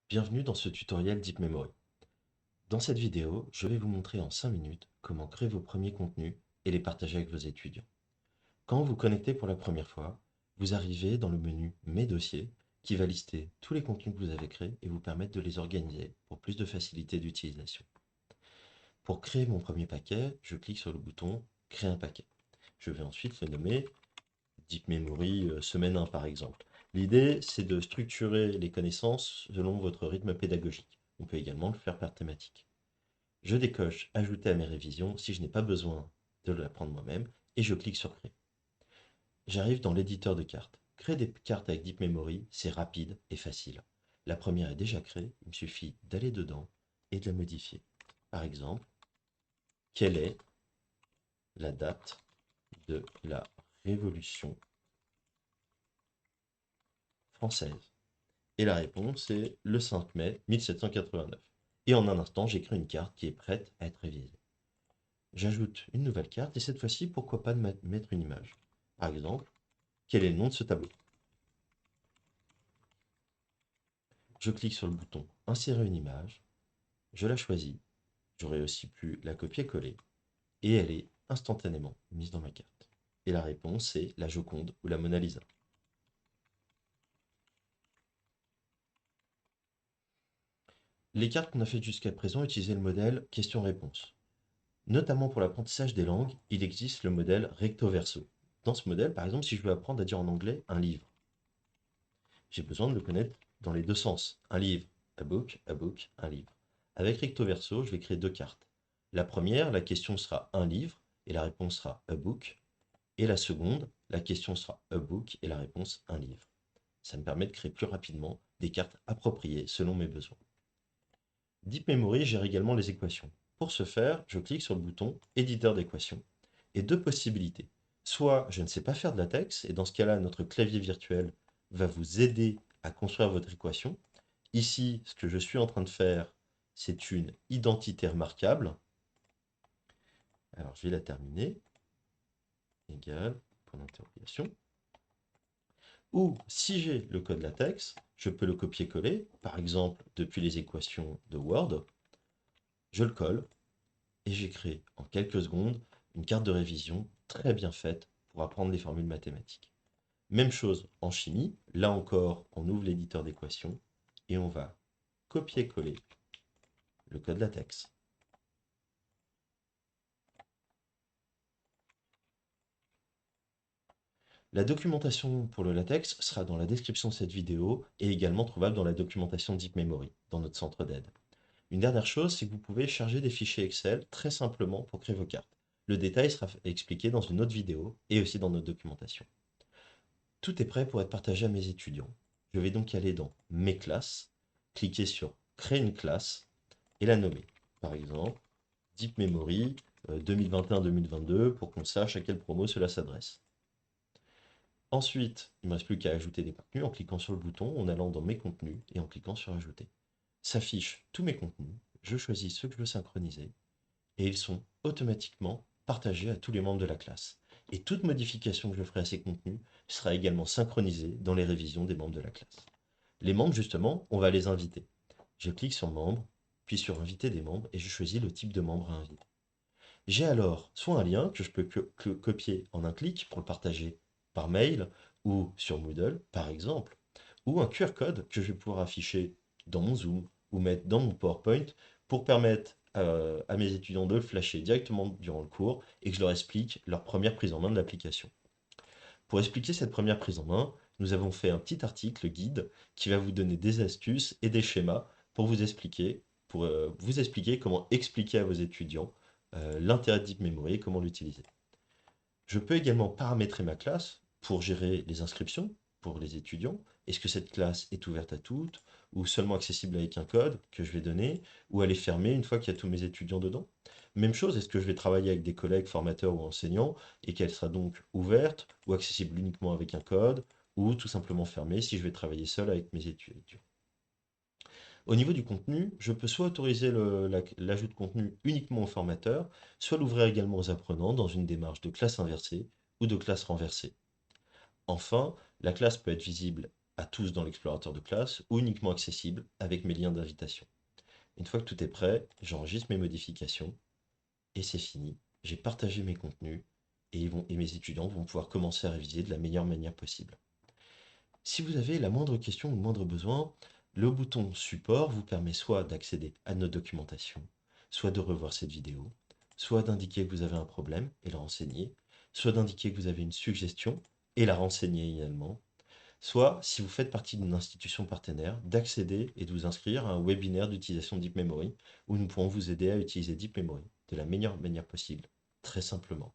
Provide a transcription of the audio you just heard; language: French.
Bienvenue dans ce tutoriel Deep Memory. Dans cette vidéo, je vais vous montrer en 5 minutes comment créer vos premiers contenus et les partager avec vos étudiants. Quand vous vous connectez pour la première fois, vous arrivez dans le menu Mes dossiers qui va lister tous les contenus que vous avez créés et vous permettre de les organiser pour plus de facilité d'utilisation. Pour créer mon premier paquet, je clique sur le bouton Créer un paquet. Je vais ensuite le nommer Deep Memory semaine 1 par exemple. L'idée, c'est de structurer les connaissances selon votre rythme pédagogique. On peut également le faire par thématique. Je décoche Ajouter à mes révisions si je n'ai pas besoin de l'apprendre moi-même et je clique sur Créer. J'arrive dans l'éditeur de cartes. Créer des cartes avec Deep Memory, c'est rapide et facile. La première est déjà créée, il me suffit d'aller dedans et de la modifier. Par exemple, quelle est la date de la Révolution française? Et la réponse est le 5 mai 1789. Et en un instant, j'écris une carte qui est prête à être révisée. J'ajoute une nouvelle carte et cette fois-ci, pourquoi pas de mettre une image. Par exemple, quel est le nom de ce tableau? Je clique sur le bouton Insérer une image, je la choisis, j'aurais aussi pu la copier-coller et elle est instantanément mise dans ma carte. Et la réponse est la Joconde ou la Mona Lisa. Les cartes qu'on a faites jusqu'à présent utilisaient le modèle question-réponse. Notamment pour l'apprentissage des langues, il existe le modèle recto-verso. Dans ce modèle, par exemple, si je veux apprendre à dire en anglais un livre, j'ai besoin de le connaître dans les deux sens. Un livre, a book, un livre. Avec recto-verso, je vais créer deux cartes. La première, la question sera un livre et la réponse sera a book. Et la seconde, la question sera a book et la réponse un livre. Ça me permet de créer plus rapidement des cartes appropriées selon mes besoins. Deep Memory gère également les équations. Pour ce faire, je clique sur le bouton Éditeur d'équations et deux possibilités. Soit je ne sais pas faire de latex, et dans ce cas-là, notre clavier virtuel va vous aider à construire votre équation. Ici, ce que je suis en train de faire, c'est une identité remarquable. Alors, je vais la terminer. Égal, point d'interrogation. Ou si j'ai le code latex, je peux le copier-coller, par exemple depuis les équations de Word. Je le colle et j'ai créé en quelques secondes une carte de révision très bien faite pour apprendre les formules mathématiques. Même chose en chimie, là encore on ouvre l'éditeur d'équations et on va copier-coller le code latex. La documentation pour le latex sera dans la description de cette vidéo et également trouvable dans la documentation Deep Memory, dans notre centre d'aide. Une dernière chose, c'est que vous pouvez charger des fichiers Excel très simplement pour créer vos cartes. Le détail sera expliqué dans une autre vidéo et aussi dans notre documentation. Tout est prêt pour être partagé à mes étudiants. Je vais donc aller dans Mes classes, cliquer sur Créer une classe et la nommer. Par exemple, Deep Memory 2021-2022 pour qu'on sache à quelle promo cela s'adresse. Ensuite, il ne me reste plus qu'à ajouter des contenus en cliquant sur le bouton, en allant dans Mes contenus et en cliquant sur Ajouter. S'affichent tous mes contenus, je choisis ceux que je veux synchroniser et ils sont automatiquement partagés à tous les membres de la classe. Et toute modification que je ferai à ces contenus sera également synchronisée dans les révisions des membres de la classe. Les membres, justement, on va les inviter. Je clique sur Membres, puis sur Inviter des membres, et je choisis le type de membre à inviter. J'ai alors soit un lien que je peux copier en un clic pour le partager par mail ou sur Moodle, par exemple, ou un QR code que je vais pouvoir afficher dans mon Zoom ou mettre dans mon PowerPoint pour permettre à mes étudiants de le flasher directement durant le cours et que je leur explique leur première prise en main de l'application. Pour expliquer cette première prise en main, nous avons fait un petit article guide qui va vous donner des astuces et des schémas pour vous expliquer comment expliquer à vos étudiants l'intérêt de Deep Memory et comment l'utiliser. Je peux également paramétrer ma classe pour gérer les inscriptions pour les étudiants. Est-ce que cette classe est ouverte à toutes ou seulement accessible avec un code que je vais donner ou elle est fermée une fois qu'il y a tous mes étudiants dedans? Même chose, est-ce que je vais travailler avec des collègues, formateurs ou enseignants et qu'elle sera donc ouverte ou accessible uniquement avec un code ou tout simplement fermée si je vais travailler seul avec mes étudiants? Au niveau du contenu, je peux soit autoriser l'ajout de contenu uniquement aux formateurs, soit l'ouvrir également aux apprenants dans une démarche de classe inversée ou de classe renversée. Enfin, la classe peut être visible à tous dans l'explorateur de classe ou uniquement accessibles avec mes liens d'invitation. Une fois que tout est prêt, j'enregistre mes modifications et c'est fini. J'ai partagé mes contenus et mes étudiants vont pouvoir commencer à réviser de la meilleure manière possible. Si vous avez la moindre question ou le moindre besoin, le bouton support vous permet soit d'accéder à notre documentation, soit de revoir cette vidéo, soit d'indiquer que vous avez un problème et le renseigner, soit d'indiquer que vous avez une suggestion et la renseigner également, soit, si vous faites partie d'une institution partenaire, d'accéder et de vous inscrire à un webinaire d'utilisation Deep Memory où nous pourrons vous aider à utiliser Deep Memory de la meilleure manière possible, très simplement.